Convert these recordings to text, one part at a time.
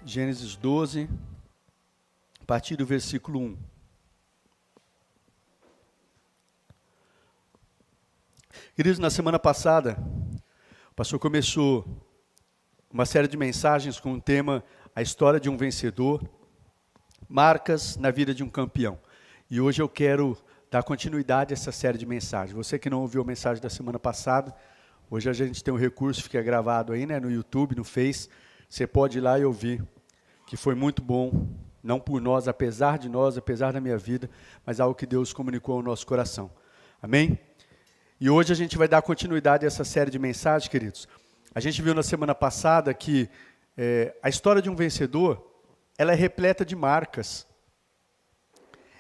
Gênesis 12, a partir do versículo 1. Queridos, na semana passada, o pastor começou uma série de mensagens com o tema A História de um Vencedor, Marcas na Vida de um Campeão. E hoje eu quero dar continuidade a essa série de mensagens. Você que não ouviu a mensagem da semana passada, hoje a gente tem um recurso que fica gravado aí, no YouTube, no Face. Você pode ir lá e ouvir, que foi muito bom, não por nós, apesar da minha vida, mas algo que Deus comunicou ao nosso coração. Amém? E hoje a gente vai dar continuidade a essa série de mensagens, queridos. A gente viu na semana passada que a história de um vencedor, ela é repleta de marcas.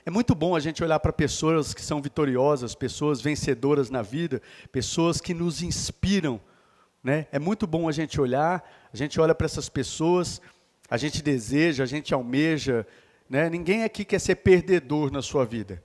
É muito bom a gente olhar para pessoas que são vitoriosas, pessoas vencedoras na vida, pessoas que nos inspiram, né? É muito bom a gente olhar, a gente olha para essas pessoas, a gente deseja, a gente almeja, né? Ninguém aqui quer ser perdedor na sua vida.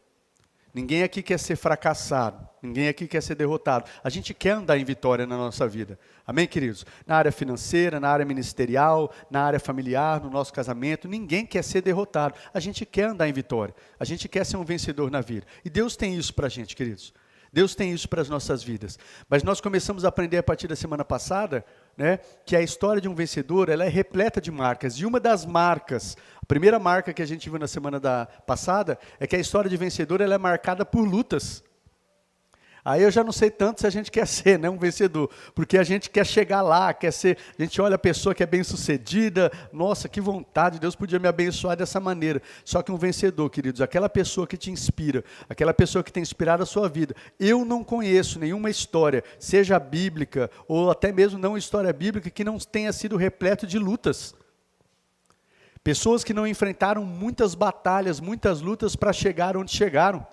Ninguém aqui quer ser fracassado, ninguém aqui quer ser derrotado. A gente quer andar em vitória na nossa vida. Amém, queridos? Na área financeira, na área ministerial, na área familiar, no nosso casamento, ninguém quer ser derrotado. A gente quer andar em vitória. A gente quer ser um vencedor na vida. E Deus tem isso para a gente, queridos. Deus tem isso para as nossas vidas. Mas nós começamos a aprender a partir da semana passada, né, que a história de um vencedor, ela é repleta de marcas. E uma das marcas, a primeira marca que a gente viu na semana passada, é que a história de vencedor, ela é marcada por lutas. Aí eu já não sei tanto se a gente quer ser, né, um vencedor, porque a gente quer chegar lá, quer ser, a gente olha a pessoa que é bem sucedida, nossa, que vontade, Deus podia me abençoar dessa maneira. Só que um vencedor, queridos, aquela pessoa que te inspira, aquela pessoa que tem inspirado a sua vida. Eu não conheço nenhuma história, seja bíblica, ou até mesmo não história bíblica, que não tenha sido repleto de lutas. Pessoas que não enfrentaram muitas batalhas, muitas lutas para chegar onde chegaram.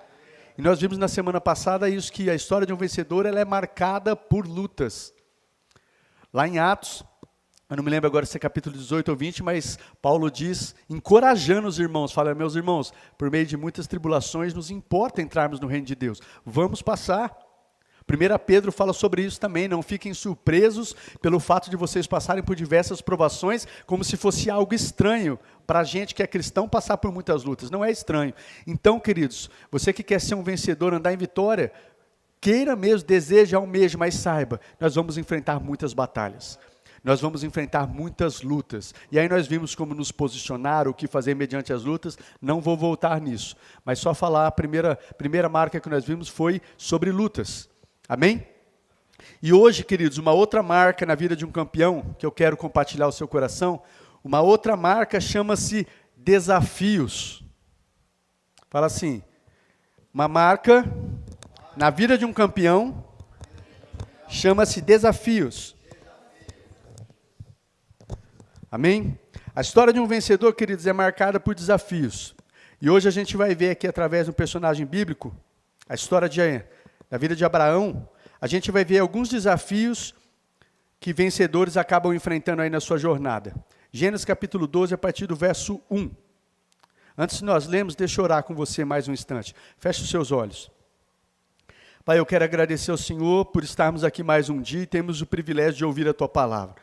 E nós vimos na semana passada isso, que a história de um vencedor, ela é marcada por lutas. Lá em Atos, eu não me lembro agora se é capítulo 18 ou 20, mas Paulo diz, encorajando os irmãos, fala, meus irmãos, por meio de muitas tribulações, nos importa entrarmos no reino de Deus. Vamos passar. 1 Pedro fala sobre isso também, não fiquem surpresos pelo fato de vocês passarem por diversas provações, como se fosse algo estranho para a gente que é cristão passar por muitas lutas. Não é estranho. Então, queridos, você que quer ser um vencedor, andar em vitória, queira mesmo, deseje, almeje, mas saiba, nós vamos enfrentar muitas batalhas. Nós vamos enfrentar muitas lutas. E aí nós vimos como nos posicionar, o que fazer mediante as lutas. Não vou voltar nisso. Mas só falar, a primeira marca que nós vimos foi sobre lutas. Amém? E hoje, queridos, uma outra marca na vida de um campeão, que eu quero compartilhar ao seu coração, uma outra marca chama-se desafios. Fala assim, uma marca na vida de um campeão chama-se desafios. Amém? A história de um vencedor, queridos, é marcada por desafios. E hoje a gente vai ver aqui, através de um personagem bíblico, a história da vida de Abraão, a gente vai ver alguns desafios que vencedores acabam enfrentando aí na sua jornada. Gênesis capítulo 12, a partir do verso 1. Antes de nós lermos, deixa eu orar com você mais um instante. Feche os seus olhos. Pai, eu quero agradecer ao Senhor por estarmos aqui mais um dia e temos o privilégio de ouvir a Tua palavra.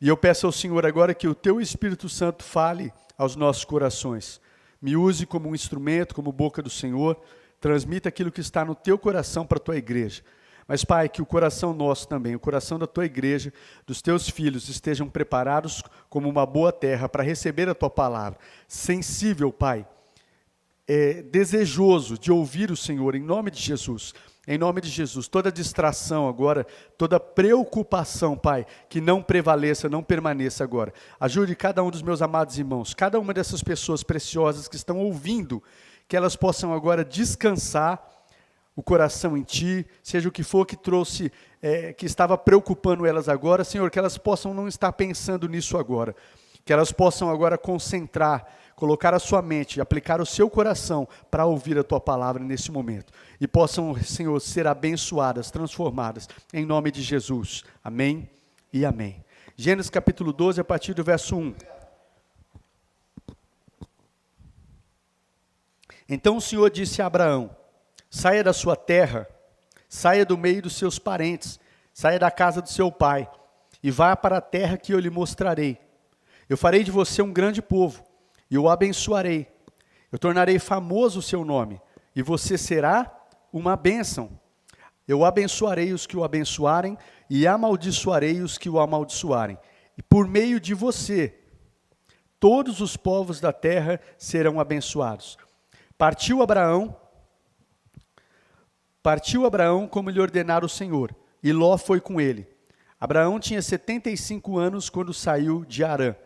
E eu peço ao Senhor agora que o Teu Espírito Santo fale aos nossos corações. Me use como um instrumento, como boca do Senhor. Transmita aquilo que está no teu coração para a tua igreja. Mas, Pai, que o coração nosso também, o coração da tua igreja, dos teus filhos, estejam preparados como uma boa terra para receber a tua palavra. Sensível, Pai, desejoso de ouvir o Senhor, em nome de Jesus. Em nome de Jesus, toda distração agora, toda preocupação, Pai, que não prevaleça, não permaneça agora. Ajude cada um dos meus amados irmãos, cada uma dessas pessoas preciosas que estão ouvindo, que elas possam agora descansar o coração em Ti, seja o que for que trouxe, que estava preocupando elas agora, Senhor, que elas possam não estar pensando nisso agora, que elas possam agora concentrar, colocar a sua mente, aplicar o seu coração para ouvir a Tua palavra nesse momento, e possam, Senhor, ser abençoadas, transformadas, em nome de Jesus, amém e amém. Gênesis capítulo 12, a partir do verso 1. Então o Senhor disse a Abraão, saia da sua terra, saia do meio dos seus parentes, saia da casa do seu pai, e vá para a terra que eu lhe mostrarei. Eu farei de você um grande povo, e o abençoarei. Eu tornarei famoso o seu nome, e você será uma bênção. Eu abençoarei os que o abençoarem, e amaldiçoarei os que o amaldiçoarem. E por meio de você, todos os povos da terra serão abençoados. Partiu Abraão como lhe ordenara o Senhor, e Ló foi com ele. Abraão tinha 75 anos quando saiu de Harã.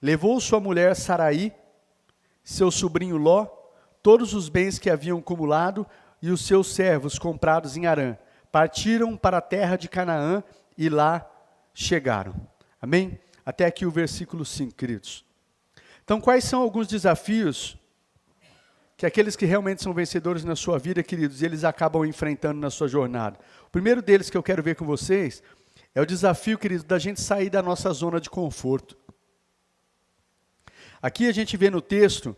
Levou sua mulher Saraí, seu sobrinho Ló, todos os bens que haviam acumulado e os seus servos comprados em Harã. Partiram para a terra de Canaã e lá chegaram. Amém? Até aqui o versículo 5, queridos. Então, quais são alguns desafios que aqueles que realmente são vencedores na sua vida, queridos, eles acabam enfrentando na sua jornada? O primeiro deles que eu quero ver com vocês é o desafio, queridos, da gente sair da nossa zona de conforto. Aqui a gente vê no texto,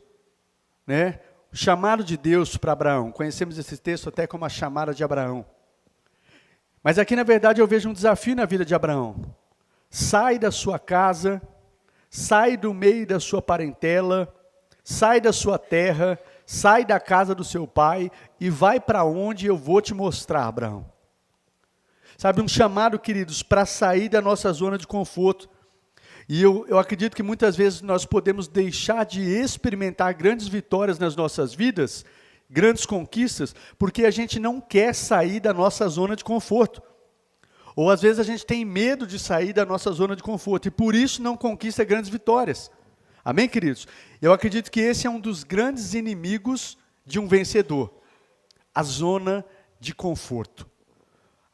né, o chamado de Deus para Abraão. Conhecemos esse texto até como a chamada de Abraão. Mas aqui, na verdade, eu vejo um desafio na vida de Abraão. Sai da sua casa, sai do meio da sua parentela, sai da sua terra, sai da casa do seu pai e vai para onde eu vou te mostrar, Abraão. Sabe, um chamado, queridos, para sair da nossa zona de conforto. E eu acredito que muitas vezes nós podemos deixar de experimentar grandes vitórias nas nossas vidas, grandes conquistas, porque a gente não quer sair da nossa zona de conforto. Ou às vezes a gente tem medo de sair da nossa zona de conforto e por isso não conquista grandes vitórias. Amém, queridos? Eu acredito que esse é um dos grandes inimigos de um vencedor. A zona de conforto.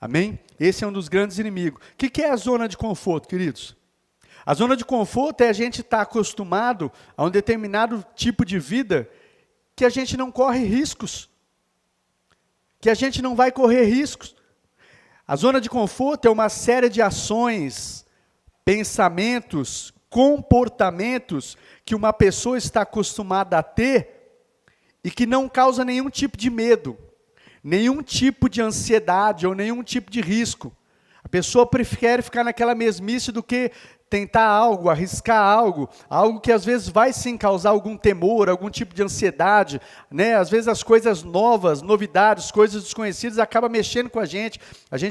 Amém? Esse é um dos grandes inimigos. O que é a zona de conforto, queridos? A zona de conforto é a gente estar acostumado a um determinado tipo de vida que a gente não corre riscos. Que a gente não vai correr riscos. A zona de conforto é uma série de ações, pensamentos, comportamentos que uma pessoa está acostumada a ter e que não causa nenhum tipo de medo, nenhum tipo de ansiedade ou nenhum tipo de risco. A pessoa prefere ficar naquela mesmice do que tentar algo, arriscar algo que às vezes vai sim causar algum temor, algum tipo de ansiedade, né? Às vezes as coisas novas, novidades, coisas desconhecidas acabam mexendo com a gente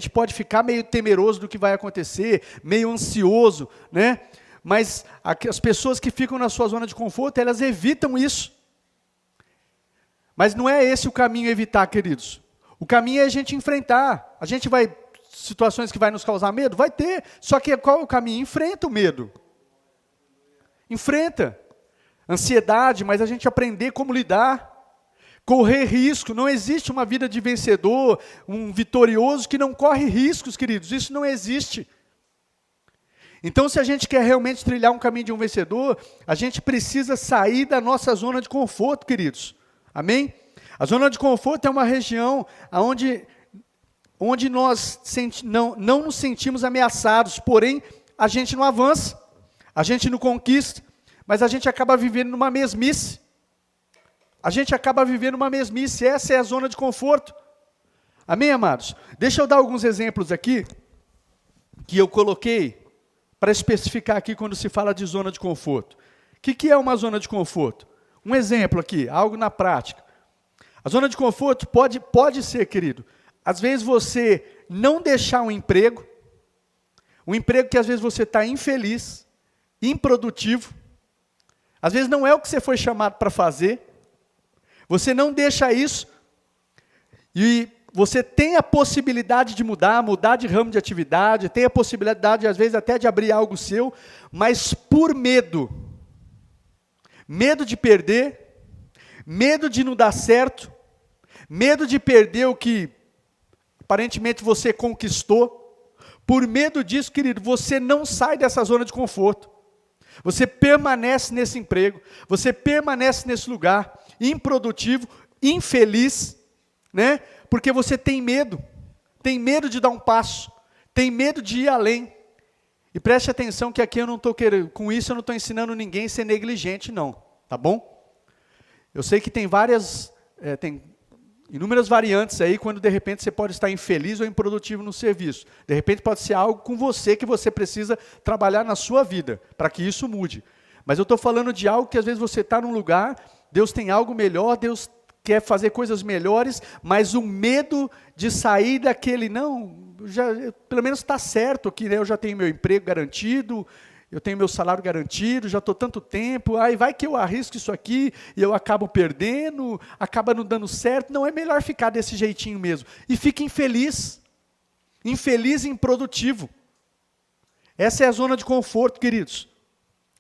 pode ficar meio temeroso do que vai acontecer, meio ansioso, né? Mas as pessoas que ficam na sua zona de conforto, elas evitam isso. Mas não é esse o caminho a evitar, queridos. O caminho é a gente enfrentar. A gente vai situações que vai nos causar medo? Vai ter. Só que qual é o caminho? Enfrenta o medo. Enfrenta. Ansiedade, mas a gente aprender como lidar. Correr risco. Não existe uma vida de vencedor, um vitorioso que não corre riscos, queridos. Isso não existe. Então, se a gente quer realmente trilhar um caminho de um vencedor, a gente precisa sair da nossa zona de conforto, queridos. Amém? A zona de conforto é uma região onde nós não nos sentimos ameaçados, porém, a gente não avança, a gente não conquista, mas a gente acaba vivendo numa mesmice. Essa é a zona de conforto. Amém, amados? Deixa eu dar alguns exemplos aqui, que eu coloquei, para especificar aqui quando se fala de zona de conforto. O que é uma zona de conforto? Um exemplo aqui, algo na prática. A zona de conforto pode ser, querido, às vezes você não deixar um emprego que às vezes você está infeliz, improdutivo, às vezes não é o que você foi chamado para fazer, você não deixa isso, e você tem a possibilidade de mudar de ramo de atividade, tem a possibilidade às vezes até de abrir algo seu, mas por medo de perder, medo de não dar certo, medo de perder o que aparentemente você conquistou, por medo disso, querido, você não sai dessa zona de conforto, você permanece nesse emprego, você permanece nesse lugar, improdutivo, infeliz, né? Porque você tem medo de dar um passo, tem medo de ir além. E preste atenção que aqui eu não estou querendo, com isso eu não estou ensinando ninguém a ser negligente não, tá bom? Eu sei que tem várias, inúmeras variantes aí, quando de repente você pode estar infeliz ou improdutivo no serviço. De repente pode ser algo com você que você precisa trabalhar na sua vida, para que isso mude. Mas eu estou falando de algo que às vezes você está num lugar, Deus tem algo melhor, Deus quer fazer coisas melhores, mas o medo de sair daquele, não, pelo menos está certo aqui, né? Eu já tenho meu emprego garantido, eu tenho meu salário garantido, já estou tanto tempo, aí vai que eu arrisco isso aqui e eu acabo perdendo, acaba não dando certo. Não, é melhor ficar desse jeitinho mesmo. E fica infeliz e improdutivo. Essa é a zona de conforto, queridos.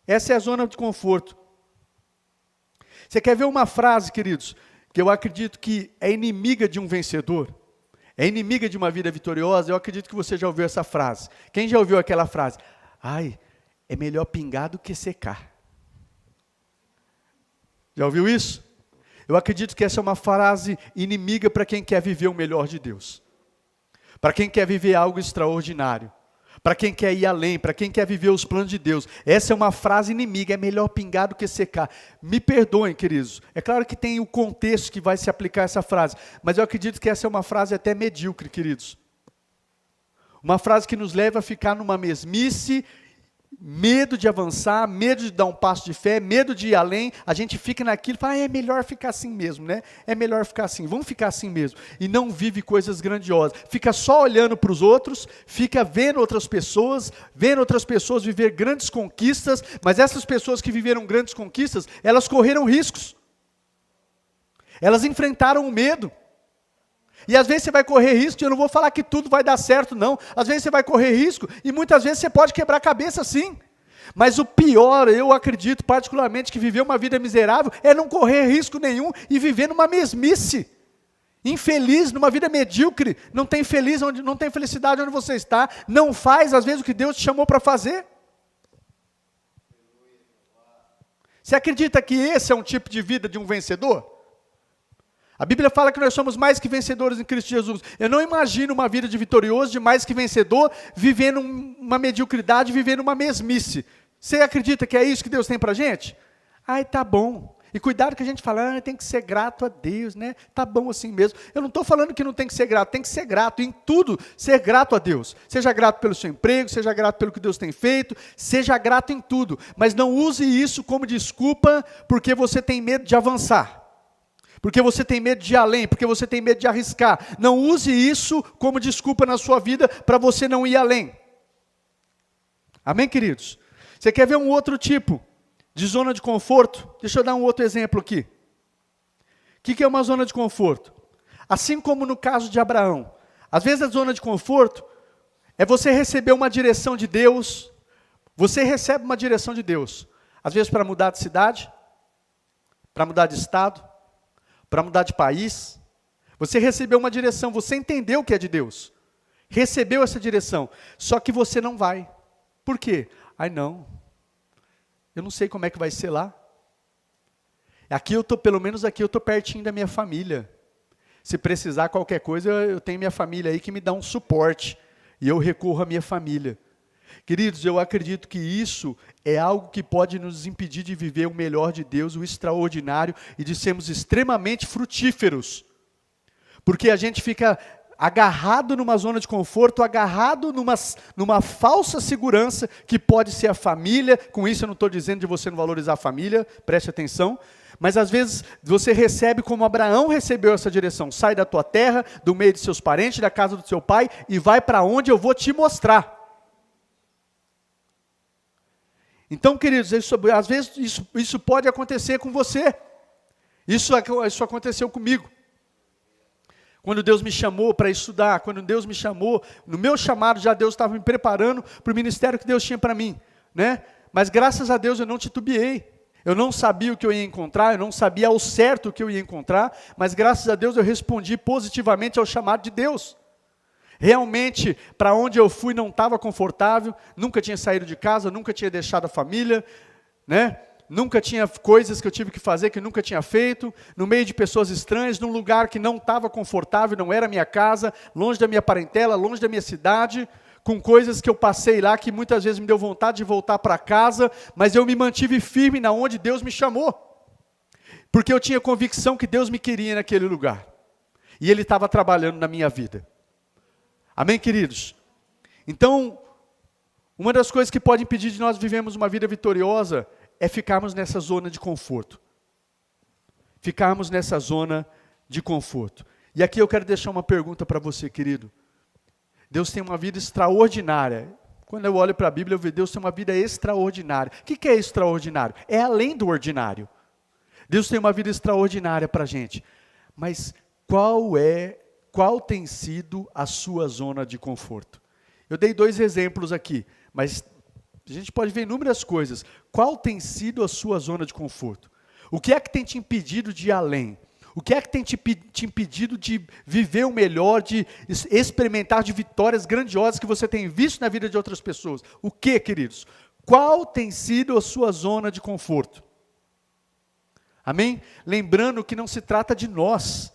Essa é a zona de conforto. Você quer ver uma frase, queridos, que eu acredito que é inimiga de um vencedor? É inimiga de uma vida vitoriosa? Eu acredito que você já ouviu essa frase. Quem já ouviu aquela frase? Ai, é melhor pingar do que secar. Já ouviu isso? Eu acredito que essa é uma frase inimiga para quem quer viver o melhor de Deus. Para quem quer viver algo extraordinário. Para quem quer ir além, para quem quer viver os planos de Deus. Essa é uma frase inimiga, é melhor pingar do que secar. Me perdoem, queridos. É claro que tem o contexto que vai se aplicar essa frase. Mas eu acredito que essa é uma frase até medíocre, queridos. Uma frase que nos leva a ficar numa mesmice, medo de avançar, medo de dar um passo de fé, medo de ir além. A gente fica naquilo e fala, é melhor ficar assim mesmo, né? É melhor ficar assim, vamos ficar assim mesmo. E não vive coisas grandiosas. Fica só olhando para os outros, fica vendo outras pessoas viver grandes conquistas, mas essas pessoas que viveram grandes conquistas, elas correram riscos. Elas enfrentaram o medo. E às vezes você vai correr risco, e eu não vou falar que tudo vai dar certo, não. Às vezes você vai correr risco, e muitas vezes você pode quebrar a cabeça sim. Mas o pior, eu acredito particularmente, que viver uma vida miserável, é não correr risco nenhum, e viver numa mesmice. Infeliz, numa vida medíocre, não tem felicidade onde você está, não faz às vezes o que Deus te chamou para fazer. Você acredita que esse é um tipo de vida de um vencedor? A Bíblia fala que nós somos mais que vencedores em Cristo Jesus. Eu não imagino uma vida de vitorioso, de mais que vencedor, vivendo uma mediocridade, vivendo uma mesmice. Você acredita que é isso que Deus tem para a gente? Ai, tá bom. E cuidado que a gente fala, tem que ser grato a Deus, né? Tá bom assim mesmo. Eu não estou falando que não tem que ser grato, tem que ser grato em tudo, ser grato a Deus. Seja grato pelo seu emprego, seja grato pelo que Deus tem feito, seja grato em tudo. Mas não use isso como desculpa porque você tem medo de avançar. Porque você tem medo de ir além, porque você tem medo de arriscar. Não use isso como desculpa na sua vida para você não ir além. Amém, queridos? Você quer ver um outro tipo de zona de conforto? Deixa eu dar um outro exemplo aqui. O que é uma zona de conforto? Assim como no caso de Abraão. Às vezes a zona de conforto é você receber uma direção de Deus. Você recebe uma direção de Deus. Às vezes para mudar de cidade, para mudar de estado, para mudar de país. Você recebeu uma direção, você entendeu que é de Deus. Recebeu essa direção, só que você não vai. Por quê? Ai não, eu não sei como é que vai ser lá. Aqui eu estou, pelo menos aqui eu estou pertinho da minha família. Se precisar qualquer coisa, eu tenho minha família aí que me dá um suporte. E eu recorro à minha família. Queridos, eu acredito que isso é algo que pode nos impedir de viver o melhor de Deus, o extraordinário, e de sermos extremamente frutíferos. Porque a gente fica agarrado numa zona de conforto, agarrado numa falsa segurança, que pode ser a família. Com isso eu não estou dizendo de você não valorizar a família, preste atenção. Mas às vezes você recebe como Abraão recebeu essa direção. Sai da tua terra, do meio de seus parentes, da casa do seu pai, e vai para onde eu vou te mostrar. Então, queridos, às vezes isso pode acontecer com você. Isso aconteceu comigo. Quando Deus me chamou para estudar, quando Deus me chamou, no meu chamado já Deus estava me preparando para o ministério que Deus tinha para mim, né? Mas graças a Deus eu não titubeei. Eu não sabia o que eu ia encontrar, eu não sabia ao certo o que eu ia encontrar, mas graças a Deus eu respondi positivamente ao chamado de Deus. Realmente, para onde eu fui não estava confortável, nunca tinha saído de casa, nunca tinha deixado a família, né? Nunca tinha coisas que eu tive que fazer que eu nunca tinha feito, no meio de pessoas estranhas, num lugar que não estava confortável, não era minha casa, longe da minha parentela, longe da minha cidade, com coisas que eu passei lá que muitas vezes me deu vontade de voltar para casa, mas eu me mantive firme na onde Deus me chamou, porque eu tinha convicção que Deus me queria naquele lugar. E Ele estava trabalhando na minha vida. Amém, queridos? Então, uma das coisas que pode impedir de nós vivermos uma vida vitoriosa é ficarmos nessa zona de conforto. Ficarmos nessa zona de conforto. E aqui eu quero deixar uma pergunta para você, querido. Deus tem uma vida extraordinária. Quando eu olho para a Bíblia, eu vejo Deus tem uma vida extraordinária. O que é extraordinário? É além do ordinário. Deus tem uma vida extraordinária para a gente. Mas qual tem sido a sua zona de conforto? Eu dei 2 exemplos aqui, mas a gente pode ver inúmeras coisas. Qual tem sido a sua zona de conforto? O que é que tem te impedido de ir além? O que é que tem te impedido de viver o melhor, de experimentar de vitórias grandiosas que você tem visto na vida de outras pessoas? O que, queridos? Qual tem sido a sua zona de conforto? Amém? Lembrando que não se trata de nós,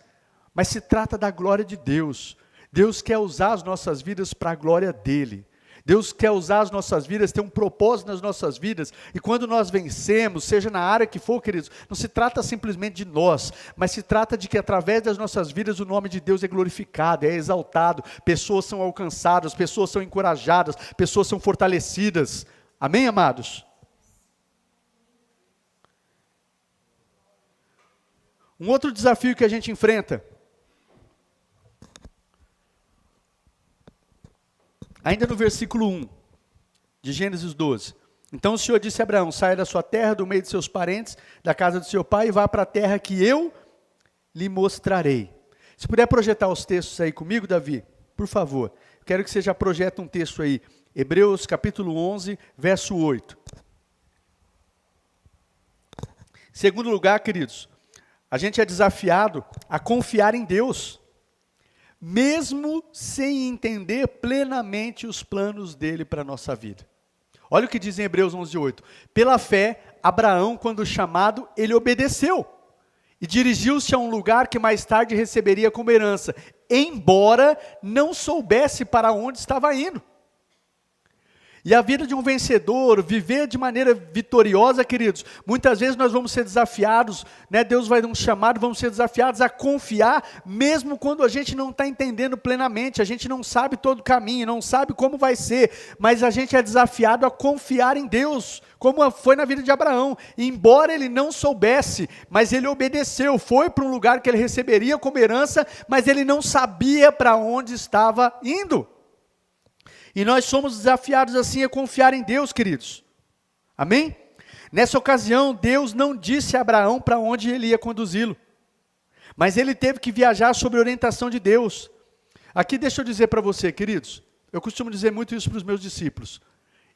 mas se trata da glória de Deus. Deus quer usar as nossas vidas para a glória dEle. Deus quer usar as nossas vidas, ter um propósito nas nossas vidas, e quando nós vencemos, seja na área que for, queridos, não se trata simplesmente de nós, mas se trata de que através das nossas vidas o nome de Deus é glorificado, é exaltado, pessoas são alcançadas, pessoas são encorajadas, pessoas são fortalecidas. Amém, amados? Um outro desafio que a gente enfrenta, ainda no versículo 1 de Gênesis 12. Então o Senhor disse a Abraão, saia da sua terra, do meio de seus parentes, da casa do seu pai, e vá para a terra que eu lhe mostrarei. Se puder projetar os textos aí comigo, Davi, por favor. Quero que você já projete um texto aí. Hebreus capítulo 11, verso 8. Segundo lugar, queridos, a gente é desafiado a confiar em Deus, mesmo sem entender plenamente os planos dele para a nossa vida. Olha o que diz em Hebreus 11:8. Pela fé, Abraão, quando chamado, ele obedeceu e dirigiu-se a um lugar que mais tarde receberia como herança, embora não soubesse para onde estava indo. E a vida de um vencedor, viver de maneira vitoriosa, queridos, muitas vezes nós vamos ser desafiados, né? Deus vai dar um chamado, vamos ser desafiados a confiar, mesmo quando a gente não está entendendo plenamente, a gente não sabe todo o caminho, não sabe como vai ser, mas a gente é desafiado a confiar em Deus, como foi na vida de Abraão. E embora ele não soubesse, mas ele obedeceu, foi para um lugar que ele receberia como herança, mas ele não sabia para onde estava indo. E nós somos desafiados assim a confiar em Deus, queridos. Amém? Nessa ocasião, Deus não disse a Abraão para onde ele ia conduzi-lo. Mas ele teve que viajar sob a orientação de Deus. Aqui deixa eu dizer para você, queridos. Eu costumo dizer muito isso para os meus discípulos.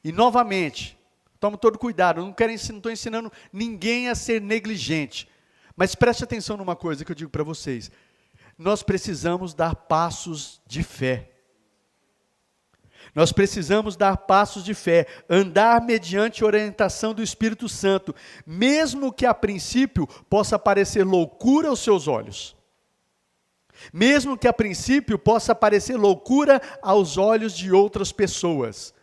E novamente, tome todo cuidado. Eu não estou ensinando ninguém a ser negligente. Mas preste atenção numa coisa que eu digo para vocês. Nós precisamos dar passos de fé. Nós precisamos dar passos de fé, andar mediante a orientação do Espírito Santo, mesmo que a princípio possa parecer loucura aos seus olhos. Mesmo que a princípio possa parecer loucura aos olhos de outras pessoas.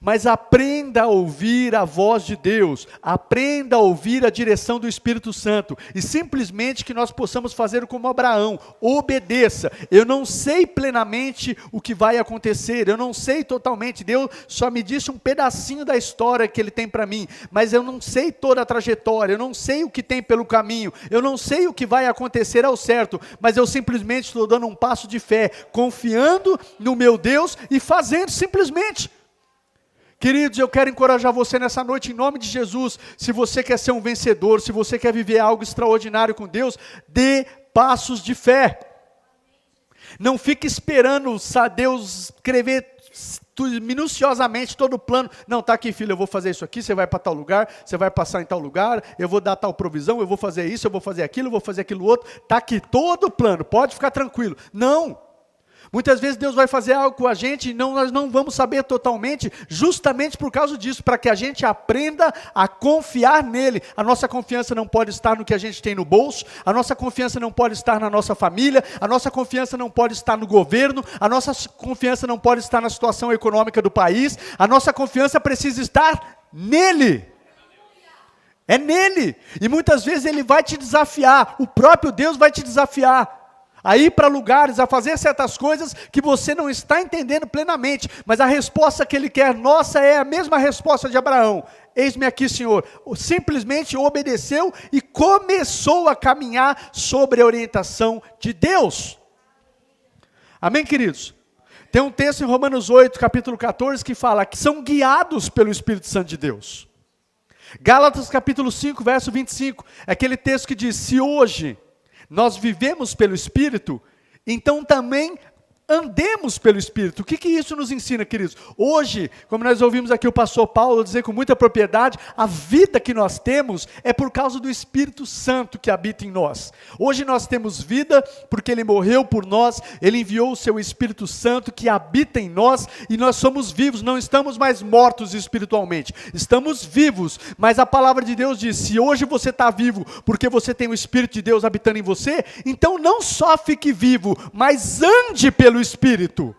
Mas aprenda a ouvir a voz de Deus, aprenda a ouvir a direção do Espírito Santo, e simplesmente que nós possamos fazer como Abraão, obedeça. Eu não sei plenamente o que vai acontecer, eu não sei totalmente, Deus só me disse um pedacinho da história que Ele tem para mim, mas eu não sei toda a trajetória, eu não sei o que tem pelo caminho, eu não sei o que vai acontecer ao certo, mas eu simplesmente estou dando um passo de fé, confiando no meu Deus e fazendo simplesmente. Queridos, eu quero encorajar você nessa noite, em nome de Jesus. Se você quer ser um vencedor, se você quer viver algo extraordinário com Deus, dê passos de fé. Não fique esperando Deus escrever minuciosamente todo o plano. Não, está aqui, filho, eu vou fazer isso aqui, você vai para tal lugar, você vai passar em tal lugar, eu vou dar tal provisão, eu vou fazer isso, eu vou fazer aquilo, eu vou fazer aquilo outro. Está aqui todo o plano, pode ficar tranquilo. Não. Muitas vezes Deus vai fazer algo com a gente e nós não vamos saber totalmente, justamente por causa disso, para que a gente aprenda a confiar nele. A nossa confiança não pode estar no que a gente tem no bolso, a nossa confiança não pode estar na nossa família, a nossa confiança não pode estar no governo, a nossa confiança não pode estar na situação econômica do país, a nossa confiança precisa estar nele. É nele. E muitas vezes ele vai te desafiar, o próprio Deus vai te desafiar. a ir para lugares, a fazer certas coisas que você não está entendendo plenamente, mas a resposta que ele quer nossa é a mesma resposta de Abraão. Eis-me aqui, Senhor. Simplesmente obedeceu e começou a caminhar sobre a orientação de Deus. Amém, queridos? Tem um texto em Romanos 8, capítulo 14, que fala que são guiados pelo Espírito Santo de Deus. Gálatas capítulo 5, verso 25, é aquele texto que diz, se hoje nós vivemos pelo Espírito, então também andemos pelo Espírito. O que isso nos ensina, queridos? Hoje, como nós ouvimos aqui o pastor Paulo dizer com muita propriedade, a vida que nós temos é por causa do Espírito Santo que habita em nós. Hoje nós temos vida porque Ele morreu por nós, Ele enviou o seu Espírito Santo que habita em nós e nós somos vivos, não estamos mais mortos espiritualmente, estamos vivos, mas a palavra de Deus diz, se hoje você está vivo porque você tem o Espírito de Deus habitando em você, então não só fique vivo, mas ande pelo Espírito,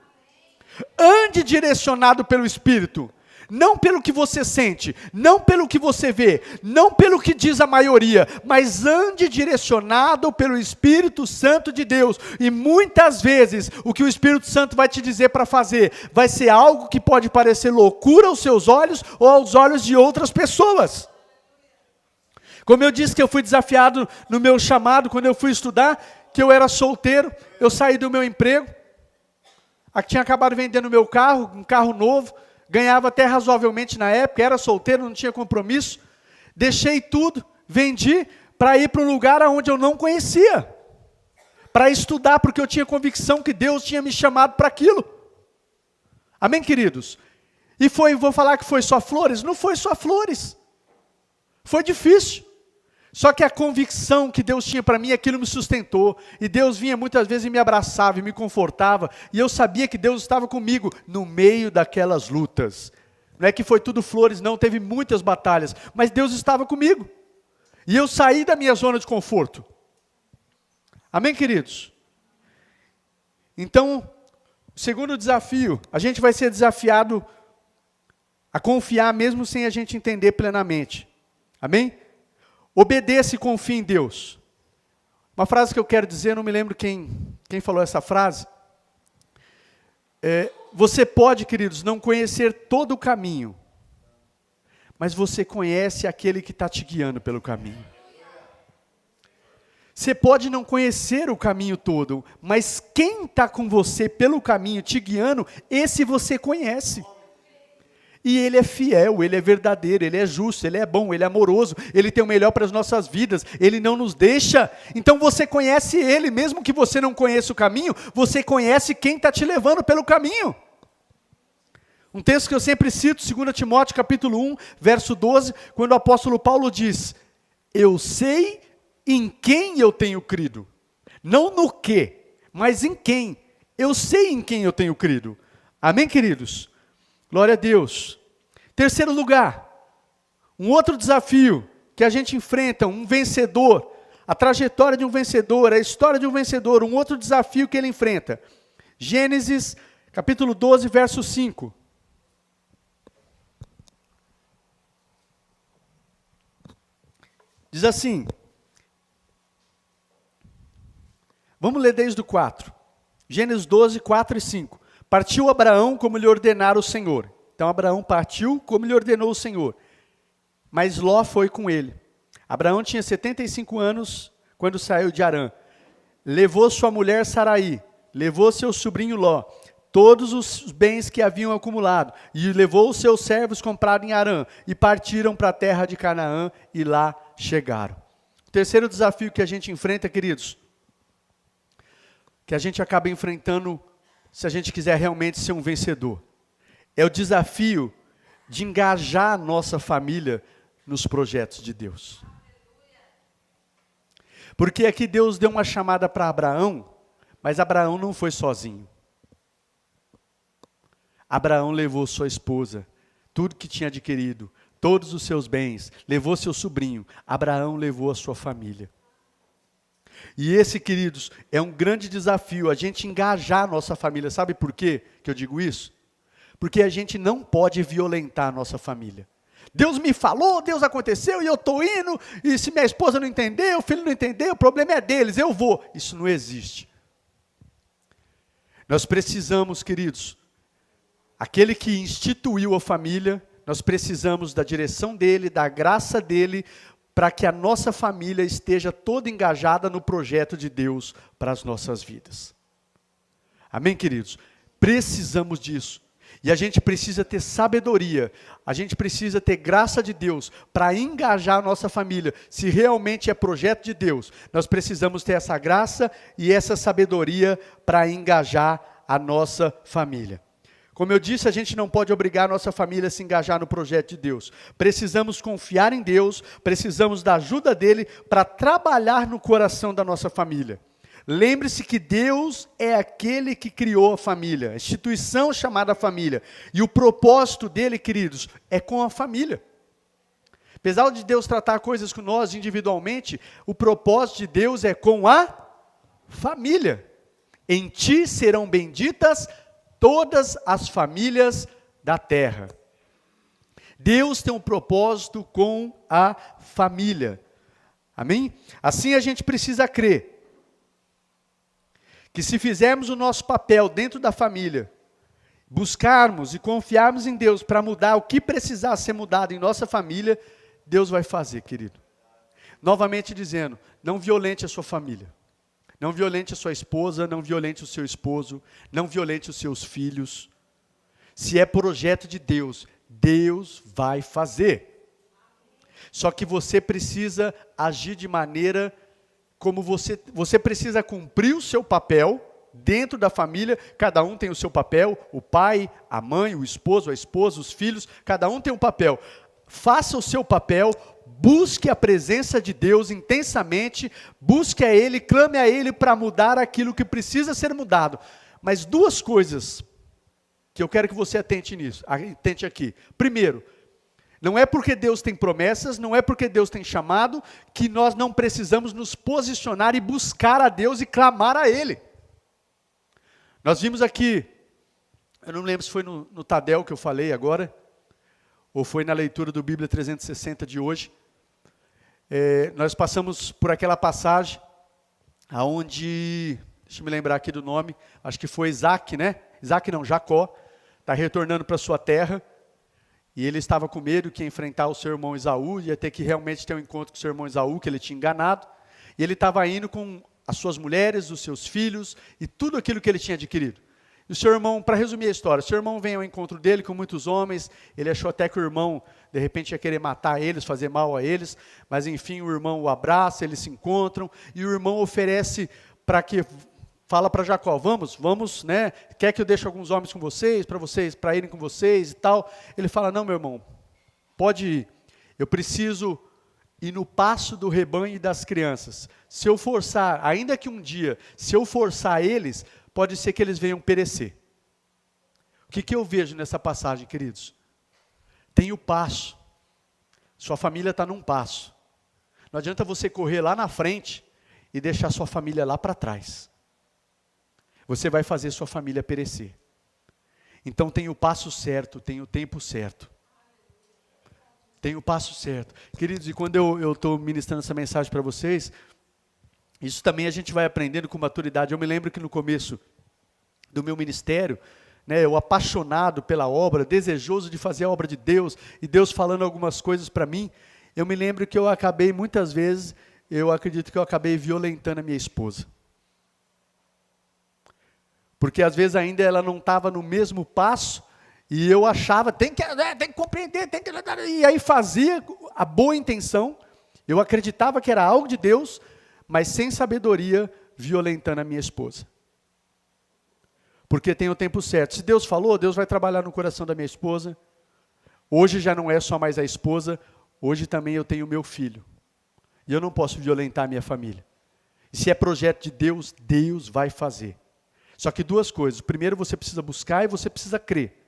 ande direcionado pelo Espírito, não pelo que você sente, não pelo que você vê, não pelo que diz a maioria, mas ande direcionado pelo Espírito Santo de Deus, e muitas vezes o que o Espírito Santo vai te dizer para fazer, vai ser algo que pode parecer loucura aos seus olhos, ou aos olhos de outras pessoas. Como eu disse que eu fui desafiado no meu chamado, quando eu fui estudar, que eu era solteiro, eu saí do meu emprego, tinha acabado vendendo meu carro, um carro novo, ganhava até razoavelmente na época, era solteiro, não tinha compromisso, deixei tudo, vendi, para ir para um lugar onde eu não conhecia, para estudar, porque eu tinha convicção que Deus tinha me chamado para aquilo. Amém, queridos? E vou falar que foi só flores? Não foi só flores, foi difícil. Só que a convicção que Deus tinha para mim, aquilo me sustentou. E Deus vinha muitas vezes e me abraçava e me confortava. E eu sabia que Deus estava comigo no meio daquelas lutas. Não é que foi tudo flores, não, teve muitas batalhas. Mas Deus estava comigo. E eu saí da minha zona de conforto. Amém, queridos? Então, segundo desafio, a gente vai ser desafiado a confiar mesmo sem a gente entender plenamente. Amém? Obedeça e confie em Deus. Uma frase que eu quero dizer, não me lembro quem falou essa frase. Você pode, queridos, não conhecer todo o caminho, mas você conhece aquele que está te guiando pelo caminho. Você pode não conhecer o caminho todo, mas quem está com você pelo caminho, te guiando, esse você conhece. E Ele é fiel, Ele é verdadeiro, Ele é justo, Ele é bom, Ele é amoroso, Ele tem o melhor para as nossas vidas, Ele não nos deixa. Então você conhece Ele, mesmo que você não conheça o caminho, você conhece quem está te levando pelo caminho. Um texto que eu sempre cito, 2 Timóteo capítulo 1, verso 12, quando o apóstolo Paulo diz, eu sei em quem eu tenho crido, não no que, mas em quem, eu sei em quem eu tenho crido. Amém, queridos? Glória a Deus. Terceiro lugar, um outro desafio que a gente enfrenta, um vencedor, a trajetória de um vencedor, a história de um vencedor, um outro desafio que ele enfrenta. Gênesis, capítulo 12, verso 5. Diz assim, vamos ler desde o 4. Gênesis 12, 4 e 5. Partiu Abraão como lhe ordenara o Senhor. Então Abraão partiu como lhe ordenou o Senhor. Mas Ló foi com ele. Abraão tinha 75 anos quando saiu de Harã. Levou sua mulher Saraí, levou seu sobrinho Ló, todos os bens que haviam acumulado, e levou os seus servos comprados em Harã, e partiram para a terra de Canaã, e lá chegaram. O terceiro desafio que a gente enfrenta, queridos, que a gente acaba enfrentando se a gente quiser realmente ser um vencedor, é o desafio de engajar a nossa família nos projetos de Deus. Porque aqui Deus deu uma chamada para Abraão, mas Abraão não foi sozinho. Abraão levou sua esposa, tudo que tinha adquirido, todos os seus bens, levou seu sobrinho. Abraão levou a sua família. E esse, queridos, é um grande desafio, a gente engajar a nossa família. Sabe por quê que eu digo isso? Porque a gente não pode violentar a nossa família. Deus me falou, Deus aconteceu, e eu estou indo, e se minha esposa não entender, o filho não entender, o problema é deles, eu vou. Isso não existe. Nós precisamos, queridos, aquele que instituiu a família, nós precisamos da direção dele, da graça dele, para que a nossa família esteja toda engajada no projeto de Deus para as nossas vidas. Amém, queridos? Precisamos disso. E a gente precisa ter sabedoria, a gente precisa ter graça de Deus para engajar a nossa família. Se realmente é projeto de Deus, nós precisamos ter essa graça e essa sabedoria para engajar a nossa família. Como eu disse, a gente não pode obrigar a nossa família a se engajar no projeto de Deus. Precisamos confiar em Deus, precisamos da ajuda dele para trabalhar no coração da nossa família. Lembre-se que Deus é aquele que criou a família, a instituição chamada família. E o propósito dele, queridos, é com a família. Apesar de Deus tratar coisas com nós individualmente, o propósito de Deus é com a família. Em ti serão benditas todas as famílias da terra. Deus tem um propósito com a família. Amém? Assim a gente precisa crer que se fizermos o nosso papel dentro da família, buscarmos e confiarmos em Deus para mudar o que precisar ser mudado em nossa família, Deus vai fazer, querido. Novamente dizendo, não violente a sua família. Não violente a sua esposa, não violente o seu esposo, não violente os seus filhos. Se é projeto de Deus, Deus vai fazer. Só que você precisa agir de maneira como você precisa cumprir o seu papel dentro da família. Cada um tem o seu papel, o pai, a mãe, o esposo, a esposa, os filhos, cada um tem um papel. Faça o seu papel, busque a presença de Deus intensamente, busque a Ele, clame a Ele para mudar aquilo que precisa ser mudado. Mas duas coisas que eu quero que você atente aqui. Primeiro, não é porque Deus tem promessas, não é porque Deus tem chamado, que nós não precisamos nos posicionar e buscar a Deus e clamar a Ele. Nós vimos aqui, eu não lembro se foi no Tadel que eu falei agora, ou foi na leitura do Bíblia 360 de hoje. Nós passamos por aquela passagem, onde, deixa eu me lembrar aqui do nome, acho que foi Isaac, né? Isaac não, Jacó, está retornando para sua terra, e ele estava com medo que ia enfrentar o seu irmão Esaú, ia ter que realmente ter um encontro com o seu irmão Esaú, que ele tinha enganado, e ele estava indo com as suas mulheres, os seus filhos, e tudo aquilo que ele tinha adquirido. E o seu irmão, para resumir a história, o seu irmão vem ao encontro dele com muitos homens, ele achou até que o irmão, de repente, ia querer matar eles, fazer mal a eles, mas enfim, o irmão o abraça, eles se encontram, e o irmão oferece fala para Jacó, vamos, né, quer que eu deixe alguns homens com vocês, para irem com vocês e tal. Ele fala, não, meu irmão, pode ir, eu preciso ir no passo do rebanho e das crianças. Se eu forçar, ainda que um dia, se eu forçar eles, pode ser que eles venham perecer. O que eu vejo nessa passagem, queridos? Tem o passo. Sua família está num passo. Não adianta você correr lá na frente e deixar sua família lá para trás. Você vai fazer sua família perecer. Então tem o passo certo, tem o tempo certo. Tem o passo certo. Queridos, e quando eu estou ministrando essa mensagem para vocês, isso também a gente vai aprendendo com maturidade. Eu me lembro que no começo do meu ministério, né, eu apaixonado pela obra, desejoso de fazer a obra de Deus, e Deus falando algumas coisas para mim, eu me lembro que eu acabei, muitas vezes, eu acredito que eu acabei violentando a minha esposa. Porque às vezes ainda ela não estava no mesmo passo, e eu achava, tem que compreender, e aí fazia a boa intenção, eu acreditava que era algo de Deus, mas sem sabedoria, violentando a minha esposa. Porque tem o tempo certo. Se Deus falou, Deus vai trabalhar no coração da minha esposa. Hoje já não é só mais a esposa, hoje também eu tenho o meu filho. E eu não posso violentar a minha família. E se é projeto de Deus, Deus vai fazer. Só que duas coisas. Primeiro, você precisa buscar e você precisa crer.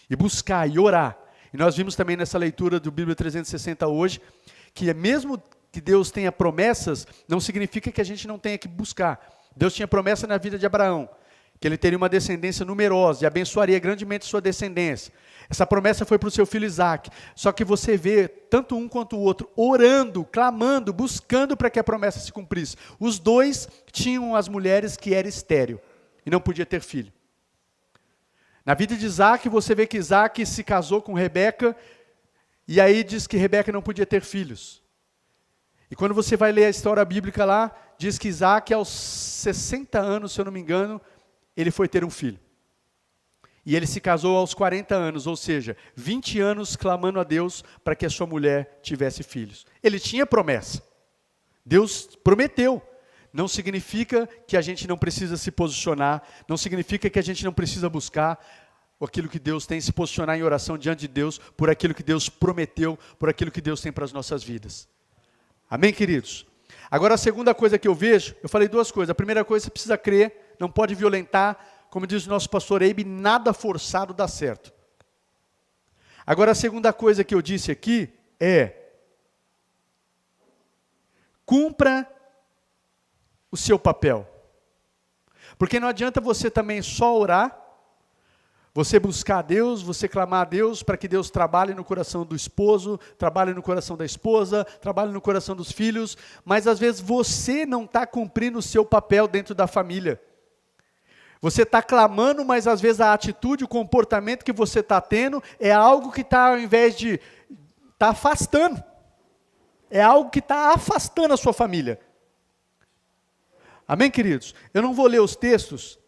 E buscar e orar. E nós vimos também nessa leitura do Bíblia 360 hoje, que mesmo que Deus tenha promessas, não significa que a gente não tenha que buscar. Deus tinha promessa na vida de Abraão, que ele teria uma descendência numerosa e abençoaria grandemente sua descendência. Essa promessa foi para o seu filho Isaac. Só que você vê tanto um quanto o outro orando, clamando, buscando para que a promessa se cumprisse. Os dois tinham as mulheres que eram estéril. e não podia ter filho. Na vida de Isaac, você vê que Isaac se casou com Rebeca, e aí diz que Rebeca não podia ter filhos. E quando você vai ler a história bíblica lá, diz que Isaac, aos 60 anos, se eu não me engano, ele foi ter um filho. E ele se casou aos 40 anos, ou seja, 20 anos clamando a Deus para que a sua mulher tivesse filhos. Ele tinha promessa. Deus prometeu. Não significa que a gente não precisa se posicionar, não significa que a gente não precisa buscar aquilo que Deus tem, se posicionar em oração diante de Deus, por aquilo que Deus prometeu, por aquilo que Deus tem para as nossas vidas. Amém, queridos? Agora, a segunda coisa que eu vejo, eu falei duas coisas. A primeira coisa, você precisa crer, não pode violentar. Como diz o nosso pastor Eibe, nada forçado dá certo. Agora, a segunda coisa que eu disse aqui é: cumpra o seu papel. Porque não adianta você também só orar, você buscar a Deus, você clamar a Deus para que Deus trabalhe no coração do esposo, trabalhe no coração da esposa, trabalhe no coração dos filhos, mas às vezes você não está cumprindo o seu papel dentro da família. Você está clamando, mas às vezes a atitude, o comportamento que você está tendo é algo que está, ao invés de está afastando, é algo que está afastando a sua família. Amém, queridos? Eu não vou ler os textos,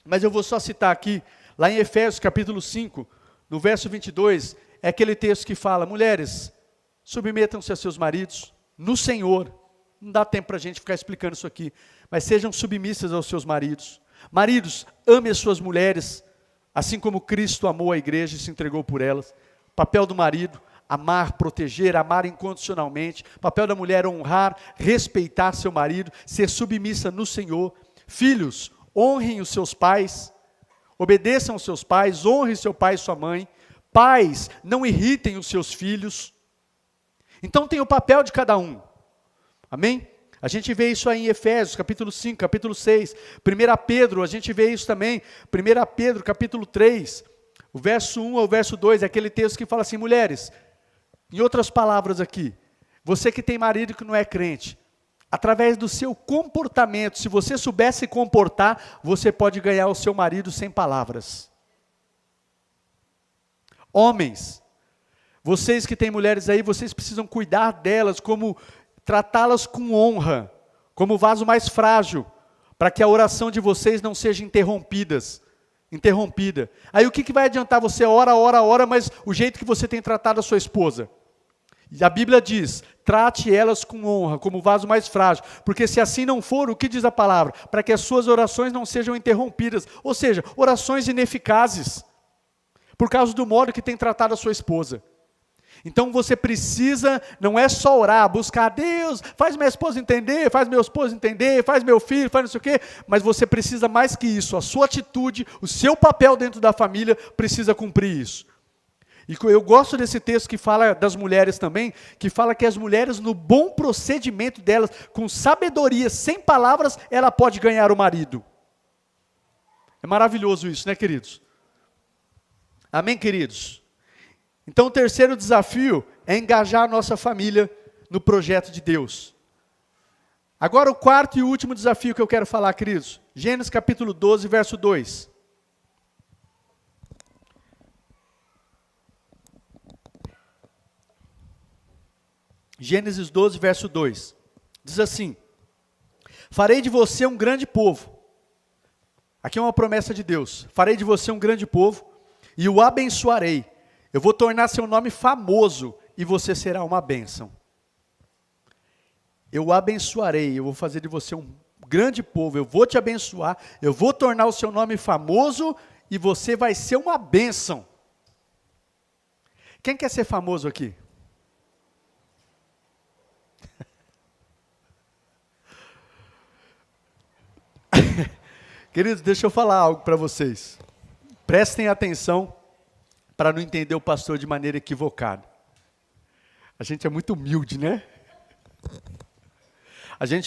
mas eu vou só citar aqui, lá em Efésios capítulo 5, no verso 22, é aquele texto que fala: mulheres, submetam-se a seus maridos no Senhor. Não dá tempo para a gente ficar explicando isso aqui, mas sejam submissas aos seus maridos. Maridos, ame as suas mulheres, assim como Cristo amou a igreja e se entregou por elas. Papel do marido: amar, proteger, amar incondicionalmente. Papel da mulher: honrar, respeitar seu marido, ser submissa no Senhor. Filhos, honrem os seus pais, obedeçam aos seus pais, honrem seu pai e sua mãe. Pais, não irritem os seus filhos. Então tem o papel de cada um. Amém? A gente vê isso aí em Efésios, capítulo 5, capítulo 6. 1 Pedro, a gente vê isso também. 1 Pedro, capítulo 3, o verso 1 ao verso 2, é aquele texto que fala assim: mulheres, em outras palavras aqui, você que tem marido que não é crente, através do seu comportamento, se você souber se comportar, você pode ganhar o seu marido sem palavras. Homens, vocês que têm mulheres aí, vocês precisam cuidar delas, como tratá-las com honra, como vaso mais frágil, para que a oração de vocês não seja interrompida. Aí o que vai adiantar você ora, mas o jeito que você tem tratado a sua esposa? E a Bíblia diz: trate elas com honra, como vaso mais frágil, porque se assim não for, o que diz a palavra? Para que as suas orações não sejam interrompidas, ou seja, orações ineficazes, por causa do modo que tem tratado a sua esposa. Então você precisa, não é só orar, buscar a Deus, faz minha esposa entender, faz meu esposo entender, faz meu filho, faz não sei o quê, mas você precisa mais que isso, a sua atitude, o seu papel dentro da família precisa cumprir isso. E eu gosto desse texto que fala das mulheres também, que fala que as mulheres, no bom procedimento delas, com sabedoria, sem palavras, ela pode ganhar o marido. É maravilhoso isso, né, queridos? Amém, queridos? Então o terceiro desafio é engajar a nossa família no projeto de Deus. Agora o quarto e último desafio que eu quero falar, queridos. Gênesis capítulo 12, verso 2. Gênesis 12, verso 2. Diz assim: farei de você um grande povo. Aqui é uma promessa de Deus. Farei de você um grande povo e o abençoarei. Eu vou tornar seu nome famoso e você será uma bênção. Eu o abençoarei, eu vou fazer de você um grande povo, eu vou te abençoar, eu vou tornar o seu nome famoso e você vai ser uma bênção. Quem quer ser famoso aqui? Queridos, deixa eu falar algo para vocês. Prestem atenção para não entender o pastor de maneira equivocada. A gente é muito humilde, né?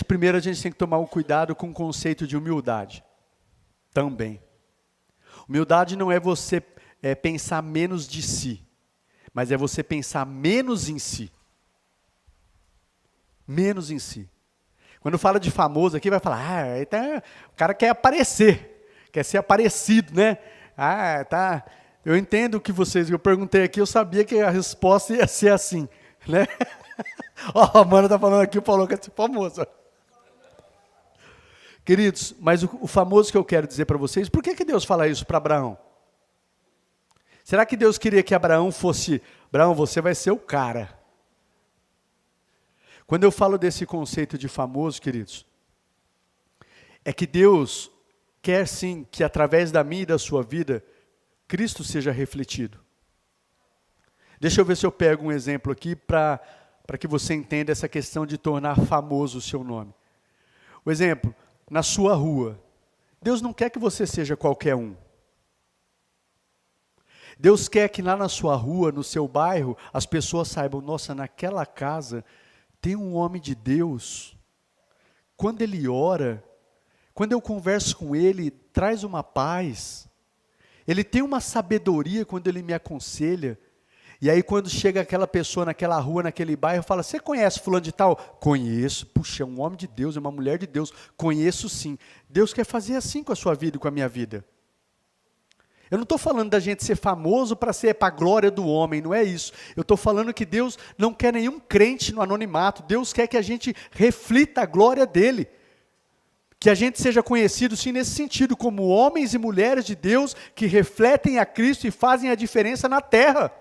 Primeiro a gente tem que tomar um cuidado com o conceito de humildade. Também. Humildade não é você pensar menos de si, mas é você pensar menos em si. Menos em si. Quando fala de famoso aqui, vai falar, o cara quer aparecer. quer ser aparecido, né? Ah, tá. Eu entendo que eu perguntei aqui, eu sabia que a resposta ia ser assim, né? Ó, a Amanda tá falando aqui, o Paulo quer ser famoso. Queridos, mas o famoso que eu quero dizer para vocês, por que Deus fala isso para Abraão? Será que Deus queria que Abraão fosse, Abraão, você vai ser o cara? Quando eu falo desse conceito de famoso, queridos, é que Deus quer sim que através da minha e da sua vida, Cristo seja refletido. Deixa eu ver se eu pego um exemplo aqui para que você entenda essa questão de tornar famoso o seu nome. O exemplo, na sua rua, Deus não quer que você seja qualquer um. Deus quer que lá na sua rua, no seu bairro, as pessoas saibam, nossa, naquela casa tem um homem de Deus. Quando ele ora, quando eu converso com ele, traz uma paz. Ele tem uma sabedoria quando ele me aconselha. E aí quando chega aquela pessoa naquela rua, naquele bairro, fala, você conhece fulano de tal? Conheço. Puxa, é um homem de Deus, é uma mulher de Deus. Conheço sim. Deus quer fazer assim com a sua vida e com a minha vida. Eu não estou falando da gente ser famoso para ser para a glória do homem, não é isso. Eu estou falando que Deus não quer nenhum crente no anonimato. Deus quer que a gente reflita a glória dele. Que a gente seja conhecido, sim, nesse sentido, como homens e mulheres de Deus que refletem a Cristo e fazem a diferença na terra.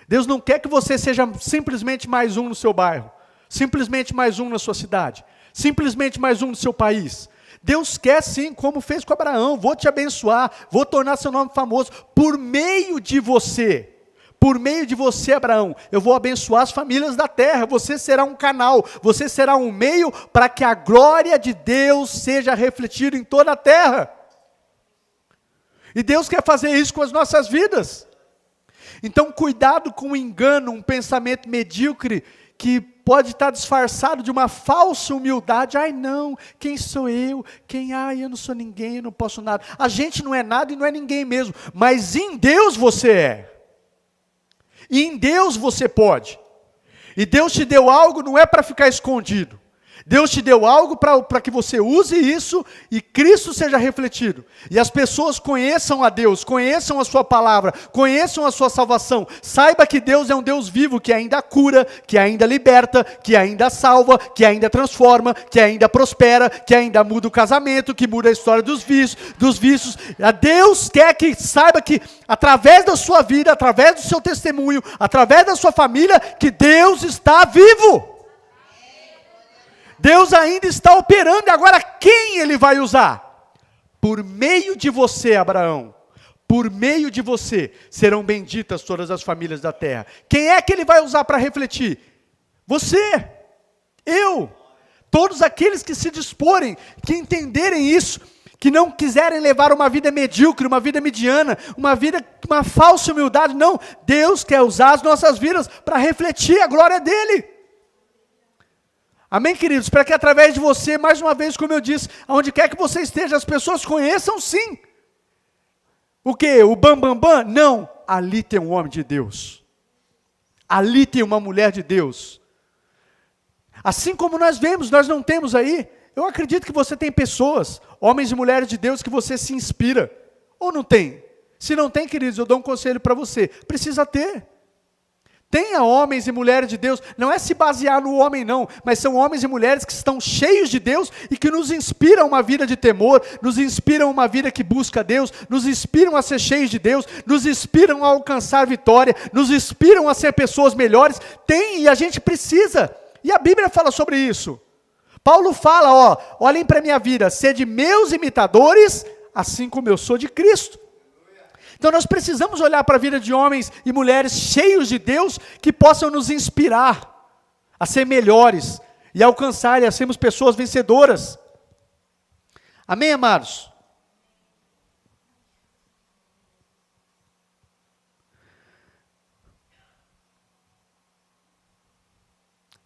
Deus não quer que você seja simplesmente mais um no seu bairro, simplesmente mais um na sua cidade, simplesmente mais um no seu país. Deus quer sim, como fez com Abraão, vou te abençoar, vou tornar seu nome famoso, por meio de você. Por meio de você, Abraão, eu vou abençoar as famílias da terra, você será um canal, você será um meio para que a glória de Deus seja refletida em toda a terra. E Deus quer fazer isso com as nossas vidas. Então cuidado com o engano, um pensamento medíocre, que pode estar disfarçado de uma falsa humildade. Ai não, quem sou eu? Eu não sou ninguém, eu não posso nada. A gente não é nada e não é ninguém mesmo, mas em Deus você é. E em Deus você pode. E Deus te deu algo, não é para ficar escondido. Deus te deu algo para que você use isso e Cristo seja refletido. E as pessoas conheçam a Deus, conheçam a sua palavra, conheçam a sua salvação. Saiba que Deus é um Deus vivo, que ainda cura, que ainda liberta, que ainda salva, que ainda transforma, que ainda prospera, que ainda muda o casamento, que muda a história dos vícios. A Deus quer que saiba que através da sua vida, através do seu testemunho, através da sua família, que Deus está vivo. Deus ainda está operando, e agora quem Ele vai usar? Por meio de você, Abraão, por meio de você, serão benditas todas as famílias da terra. Quem é que Ele vai usar para refletir? Você, eu, todos aqueles que se disporem, que entenderem isso, que não quiserem levar uma vida medíocre, uma vida mediana, uma falsa humildade, não. Deus quer usar as nossas vidas para refletir a glória dEle. Amém, queridos? Para que através de você, mais uma vez, como eu disse, aonde quer que você esteja, as pessoas conheçam sim. O quê? O bam? Não. Ali tem um homem de Deus. Ali tem uma mulher de Deus. Assim como nós vemos, nós não temos aí, eu acredito que você tem pessoas, homens e mulheres de Deus, que você se inspira. Ou não tem? Se não tem, queridos, eu dou um conselho para você. Precisa ter. Tenha homens e mulheres de Deus, não é se basear no homem não, mas são homens e mulheres que estão cheios de Deus e que nos inspiram uma vida de temor, nos inspiram uma vida que busca Deus, nos inspiram a ser cheios de Deus, nos inspiram a alcançar vitória, nos inspiram a ser pessoas melhores. Tem e a gente precisa, e a Bíblia fala sobre isso. Paulo fala, olhem para a minha vida, sede meus imitadores, assim como eu sou de Cristo. Então nós precisamos olhar para a vida de homens e mulheres cheios de Deus, que possam nos inspirar a ser melhores e alcançar e a sermos pessoas vencedoras. Amém, amados?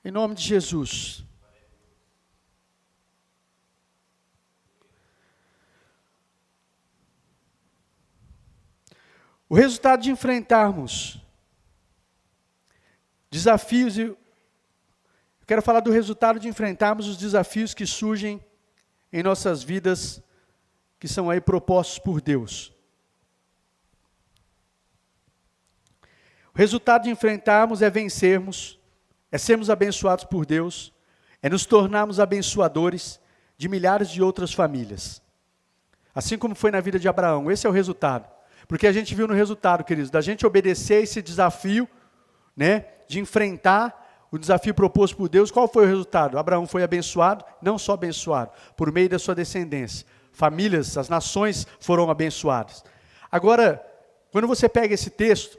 Em nome de Jesus. O resultado de enfrentarmos desafios, eu quero falar do resultado de enfrentarmos os desafios que surgem em nossas vidas que são aí propostos por Deus. O resultado de enfrentarmos é vencermos, é sermos abençoados por Deus, é nos tornarmos abençoadores de milhares de outras famílias. Assim como foi na vida de Abraão, esse é o resultado. Porque a gente viu no resultado, queridos, da gente obedecer esse desafio, né, de enfrentar o desafio proposto por Deus. Qual foi o resultado? Abraão foi abençoado, não só abençoado, por meio da sua descendência. Famílias, as nações foram abençoadas. Agora, quando você pega esse texto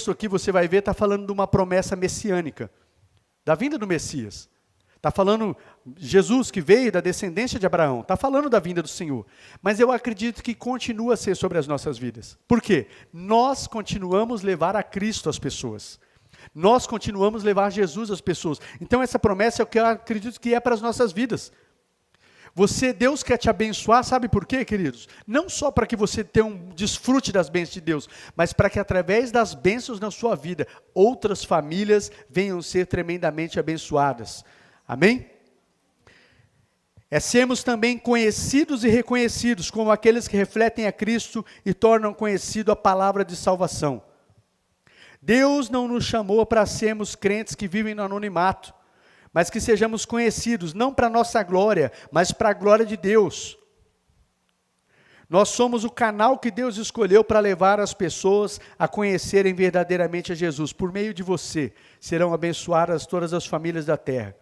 aqui você vai ver, está falando de uma promessa messiânica, da vinda do Messias. Está falando Jesus que veio da descendência de Abraão, está falando da vinda do Senhor. Mas eu acredito que continua a ser sobre as nossas vidas. Por quê? Nós continuamos a levar a Cristo às pessoas. Nós continuamos a levar Jesus às pessoas. Então essa promessa é o que eu acredito que é para as nossas vidas. Deus quer te abençoar, sabe por quê, queridos? Não só para que você tenha um desfrute das bênçãos de Deus, mas para que através das bênçãos na sua vida, outras famílias venham ser tremendamente abençoadas. Amém? É sermos também conhecidos e reconhecidos como aqueles que refletem a Cristo e tornam conhecido a palavra de salvação. Deus não nos chamou para sermos crentes que vivem no anonimato, mas que sejamos conhecidos, não para a nossa glória, mas para a glória de Deus. Nós somos o canal que Deus escolheu para levar as pessoas a conhecerem verdadeiramente a Jesus. Por meio de você, serão abençoadas todas as famílias da terra.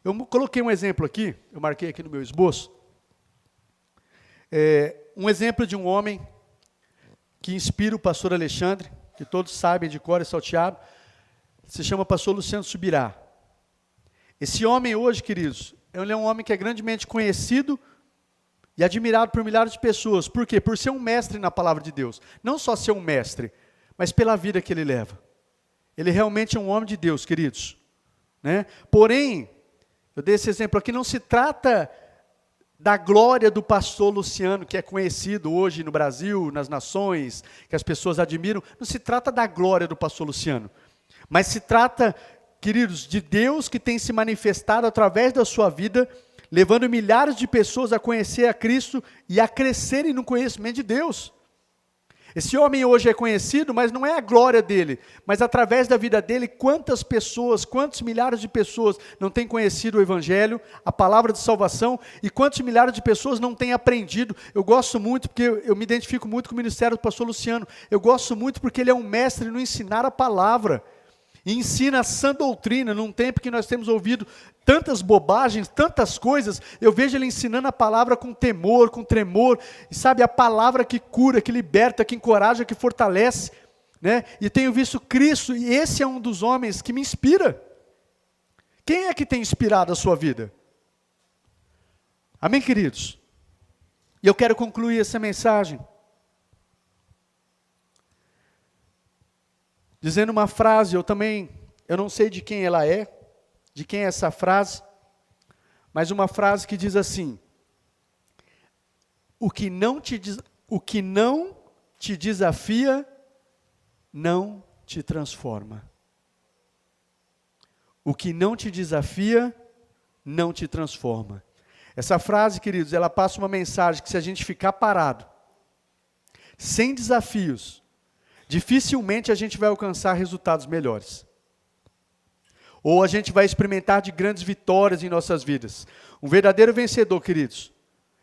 Eu coloquei um exemplo aqui, eu marquei aqui no meu esboço. Um exemplo de um homem que inspira o pastor Alexandre, que todos sabem de cor e salteado, se chama pastor Luciano Subirá. Esse homem hoje, queridos, ele é um homem que é grandemente conhecido e admirado por milhares de pessoas. Por quê? Por ser um mestre na palavra de Deus. Não só ser um mestre, mas pela vida que ele leva. Ele realmente é um homem de Deus, queridos. Né? Porém, eu dei esse exemplo aqui, não se trata da glória do pastor Luciano, que é conhecido hoje no Brasil, nas nações, que as pessoas admiram. Não se trata da glória do pastor Luciano, mas se trata, queridos, de Deus que tem se manifestado através da sua vida, levando milhares de pessoas a conhecer a Cristo e a crescerem no conhecimento de Deus. Esse homem hoje é conhecido, mas não é a glória dele, mas através da vida dele, quantas pessoas, quantos milhares de pessoas não têm conhecido o Evangelho, a palavra de salvação, e quantos milhares de pessoas não têm aprendido. Eu gosto muito, porque eu me identifico muito com o ministério do pastor Luciano, eu gosto muito porque ele é um mestre no ensinar a palavra, e ensina a sã doutrina. Num tempo que nós temos ouvido tantas bobagens, tantas coisas, eu vejo ele ensinando a palavra com temor, com tremor, e sabe, a palavra que cura, que liberta, que encoraja, que fortalece, né? E tenho visto Cristo, e esse é um dos homens que me inspira. Quem é que tem inspirado a sua vida? Amém, queridos? E eu quero concluir essa mensagem dizendo uma frase. Eu não sei de quem ela é, de quem é essa frase, mas uma frase que diz assim: o que não te desafia, não te transforma. O que não te desafia, não te transforma. Essa frase, queridos, ela passa uma mensagem que se a gente ficar parado, sem desafios, dificilmente a gente vai alcançar resultados melhores. Ou a gente vai experimentar de grandes vitórias em nossas vidas. Um verdadeiro vencedor, queridos,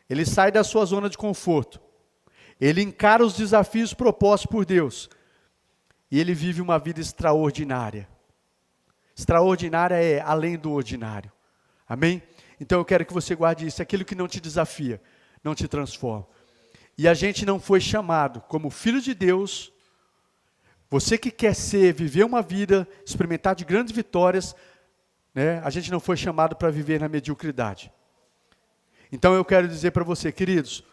ele sai da sua zona de conforto. Ele encara os desafios propostos por Deus. E ele vive uma vida extraordinária. Extraordinária é além do ordinário. Amém? Então eu quero que você guarde isso. Aquilo que não te desafia, não te transforma. E a gente não foi chamado como filho de Deus. Você que quer viver uma vida, experimentar de grandes vitórias, né? A gente não foi chamado para viver na mediocridade. Então eu quero dizer para você, queridos,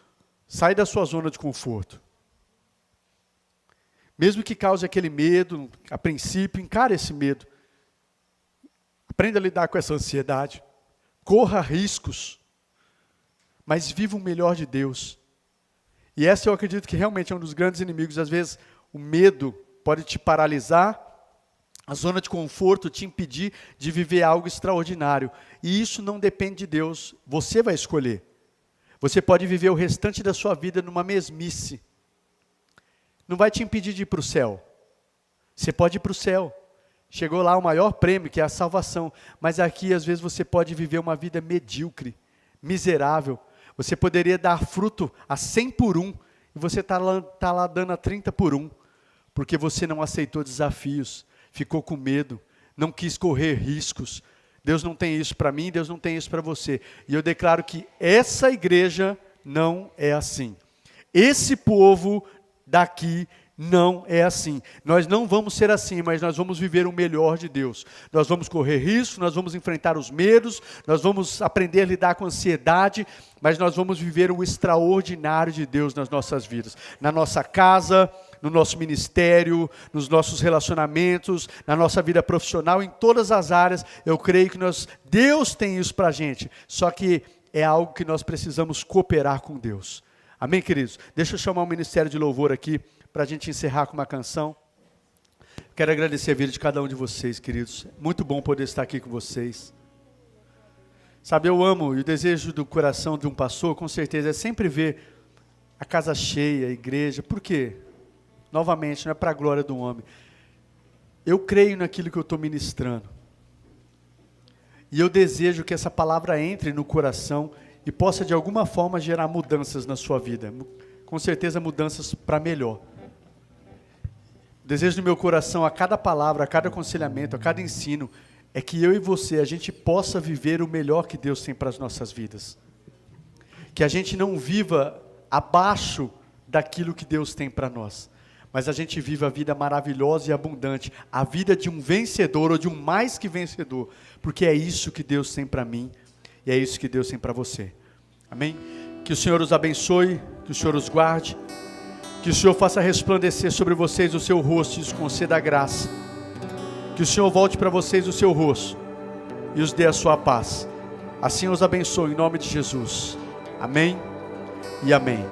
sai da sua zona de conforto. Mesmo que cause aquele medo, a princípio, encare esse medo. Aprenda a lidar com essa ansiedade. Corra riscos, mas viva o melhor de Deus. E essa eu acredito que realmente é um dos grandes inimigos. Às vezes o medo pode te paralisar, a zona de conforto te impedir de viver algo extraordinário. E isso não depende de Deus, você vai escolher. Você pode viver o restante da sua vida numa mesmice. Não vai te impedir de ir para o céu. Você pode ir para o céu. Chegou lá o maior prêmio, que é a salvação. Mas aqui, às vezes, você pode viver uma vida medíocre, miserável. Você poderia dar fruto a 100 por 1, e você está lá dando a 30 por 1, porque você não aceitou desafios, ficou com medo, não quis correr riscos. Deus não tem isso para mim, Deus não tem isso para você. E eu declaro que essa igreja não é assim. Esse povo daqui não é assim. Nós não vamos ser assim, mas nós vamos viver o melhor de Deus. Nós vamos correr risco, nós vamos enfrentar os medos, nós vamos aprender a lidar com a ansiedade, mas nós vamos viver o extraordinário de Deus nas nossas vidas. Na nossa casa, no nosso ministério, nos nossos relacionamentos, na nossa vida profissional, em todas as áreas, eu creio que Deus tem isso para a gente. Só que é algo que nós precisamos cooperar com Deus. Amém, queridos? Deixa eu chamar o Ministério de Louvor aqui, para a gente encerrar com uma canção. Quero agradecer a vida de cada um de vocês, queridos. Muito bom poder estar aqui com vocês. Sabe, eu amo, e o desejo do coração de um pastor, com certeza, é sempre ver a casa cheia, a igreja. Por quê? Novamente, não é para a glória do homem. Eu creio naquilo que eu estou ministrando. E eu desejo que essa palavra entre no coração e possa, de alguma forma, gerar mudanças na sua vida. Com certeza, mudanças para melhor. Desejo do meu coração, a cada palavra, a cada aconselhamento, a cada ensino, é que eu e você, a gente possa viver o melhor que Deus tem para as nossas vidas. Que a gente não viva abaixo daquilo que Deus tem para nós, mas a gente viva a vida maravilhosa e abundante, a vida de um vencedor ou de um mais que vencedor, porque é isso que Deus tem para mim e é isso que Deus tem para você. Amém? Que o Senhor os abençoe, que o Senhor os guarde, que o Senhor faça resplandecer sobre vocês o seu rosto e os conceda a graça. Que o Senhor volte para vocês o seu rosto e os dê a sua paz. Assim os abençoe em nome de Jesus. Amém e amém.